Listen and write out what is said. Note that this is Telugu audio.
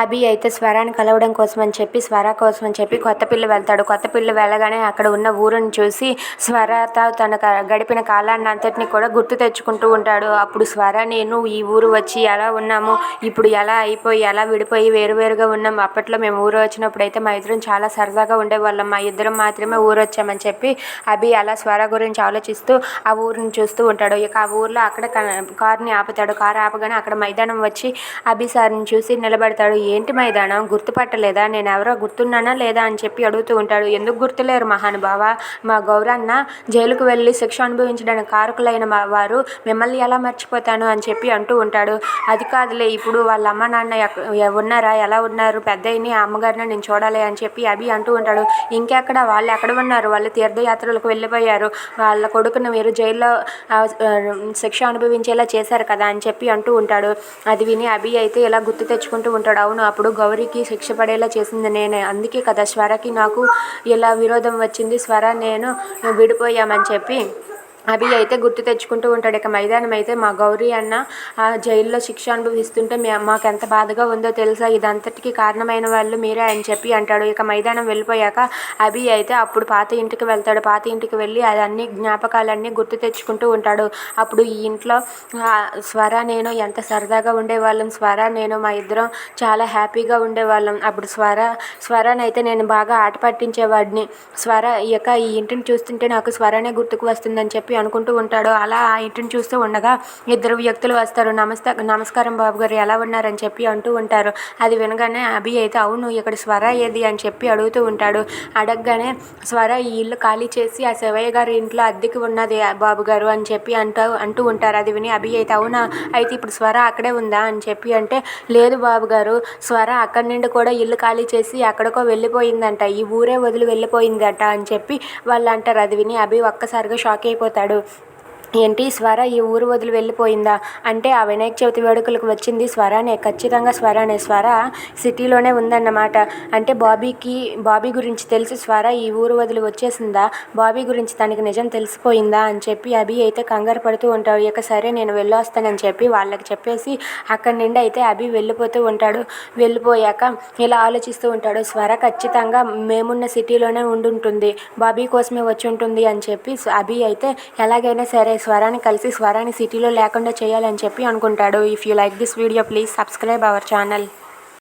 అభి అయితే స్వరాన్ని కలవడం కోసం అని చెప్పి కొత్తపల్లి వెళ్తాడు. కొత్తపల్లి వెళ్ళగానే అక్కడ ఉన్న ఊరుని చూసి స్వరతో తన గడిపిన కాలాన్ని అంతటిని కూడా గుర్తు తెచ్చుకుంటూ ఉంటాడు. అప్పుడు స్వర నేను ఈ ఊరు వచ్చి ఎలా ఉన్నాము, ఇప్పుడు ఎలా అయిపోయి ఎలా విడిపోయి వేరువేరుగా ఉన్నాం. అప్పట్లో మేము ఊరు వచ్చినప్పుడు అయితే మా ఇద్దరం చాలా సరదాగా ఉండేవాళ్ళం, మా ఇద్దరం మాత్రమే ఊరు వచ్చామని చెప్పి అభి అలా స్వర గురించి ఆలోచిస్తూ ఆ ఊరిని చూస్తూ ఉంటాడు. ఇక ఆ ఊర్లో అక్కడ కారుని ఆపుతాడు. కారు ఆపగానే అక్కడ మైదానం వచ్చి అభి సార్ని చూసి నిలబడతాడు. ఏంటి మైదానం, గుర్తుపట్టలేదా, నేను ఎవరో గుర్తున్నానా లేదా అని చెప్పి అడుగుతూ ఉంటాడు. ఎందుకు గుర్తులేరు మహానుభావ, మా గౌరన్న జైలుకు వెళ్ళి శిక్ష అనుభవించడానికి కారకులైన వారు, మిమ్మల్ని ఎలా మర్చిపోతాను అని చెప్పి అంటూ ఉంటాడు. అది కాదులే, ఇప్పుడు వాళ్ళ అమ్మ నాన్న ఉన్నారా, ఎలా ఉన్నారు, పెద్దయిని ఆ అమ్మగారిని నేను చూడాలి అని చెప్పి అభి అంటూ ఉంటాడు. ఇంకెక్కడ, వాళ్ళు ఎక్కడ ఉన్నారు, వాళ్ళు తీర్థయాత్రలకు వెళ్ళిపోయారు, వాళ్ళ కొడుకును మీరు జైల్లో శిక్ష అనుభవించేలా చేశారు కదా అని చెప్పి అంటూ ఉంటాడు. అది విని అభి అయితే ఇలా గుర్తు తెచ్చుకుంటూ ఉంటాడు. అవును, అప్పుడు గౌరికి శిక్ష పడేలా చేసింది నేనే, అందుకే కదా స్వరకి నాకు ఇలా విరోధం వచ్చింది, స్వర నేను విడిపోయామని చెప్పి అభి అయితే గుర్తు తెచ్చుకుంటూ ఉంటాడు. ఇక మైదానం అయితే మా గౌరీ అన్న ఆ జైల్లో శిక్ష అనుభవిస్తుంటే మాకు ఎంత బాధగా ఉందో తెలుసా, ఇదంతటికీ కారణమైన వాళ్ళు మీరే అని చెప్పి అంటాడు. ఇక మైదానం వెళ్ళిపోయాక అభి అయితే అప్పుడు పాత ఇంటికి వెళ్తాడు. పాత ఇంటికి వెళ్ళి అదన్నీ జ్ఞాపకాలన్నీ గుర్తు తెచ్చుకుంటూ ఉంటాడు. అప్పుడు ఈ ఇంట్లో స్వర నేను ఎంత సరదాగా ఉండేవాళ్ళం, స్వర నేను మా ఇద్దరం చాలా హ్యాపీగా ఉండేవాళ్ళం. అప్పుడు స్వరనైతే నేను బాగా ఆట పట్టించేవాడిని, స్వర ఇక ఈ ఇంటిని చూస్తుంటే నాకు స్వరనే గుర్తుకు వస్తుందని చెప్పి అనుకుంటూ ఉంటాడు. అలా ఆ ఇంటిని చూస్తూ ఉండగా ఇద్దరు వ్యక్తులు వస్తారు. నమస్కారం బాబు గారు, ఎలా ఉన్నారని చెప్పి అంటూ ఉంటారు. అది వినగానే అభి అయితే అవును, ఇక్కడ స్వర ఏది అని చెప్పి అడుగుతూ ఉంటాడు. అడగగానే స్వర ఈ ఇల్లు ఖాళీ చేసి ఆ శివయ్య గారి ఇంట్లో అద్దెకి ఉన్నది బాబు గారు అని చెప్పి అంటూ ఉంటారు. అది విని అభి అయితే అవునా, అయితే ఇప్పుడు స్వర అక్కడే ఉందా అని చెప్పి అంటే, లేదు బాబు గారు, స్వర అక్కడి నుండి కూడా ఇల్లు ఖాళీ చేసి ఎక్కడికో వెళ్ళిపోయిందంట, ఈ ఊరే వదిలి వెళ్ళిపోయిందట అని చెప్పి వాళ్ళు అంటారు. అది విని అభి ఒక్కసారిగా షాక్ అయిపోతాడు. ఏంటి, స్వర ఈ ఊరు వదిలి వెళ్ళిపోయిందా అంటే, ఆ వినాయక చవితి వేడుకలకు వచ్చింది స్వరనే, ఖచ్చితంగా స్వరనే, స్వర సిటీలోనే ఉందన్నమాట. అంటే బాబీ గురించి తెలిసి స్వర ఈ ఊరు వదిలి వచ్చేసిందా, బాబీ గురించి తనకి నిజం తెలిసిపోయిందా అని చెప్పి అభి అయితే కంగారు పడుతూ ఉంటాడు. ఇక సరే నేను వెళ్ళొస్తానని చెప్పి వాళ్ళకి చెప్పేసి అక్కడి నుండి అయితే అభి వెళ్ళిపోతూ ఉంటాడు. వెళ్ళిపోయాక ఇలా ఆలోచిస్తూ ఉంటాడు, స్వర ఖచ్చితంగా మేమున్న సిటీలోనే ఉండుంటుంది, బాబీ కోసమే వచ్చి ఉంటుంది అని చెప్పి అభి అయితే ఎలాగైనా సరే స్వరాన్ని కలిసి స్వరాన్ని సిటీలో లేకుండా చేయాలని చెప్పి అనుకుంటాడు. If you like this video please subscribe our channel.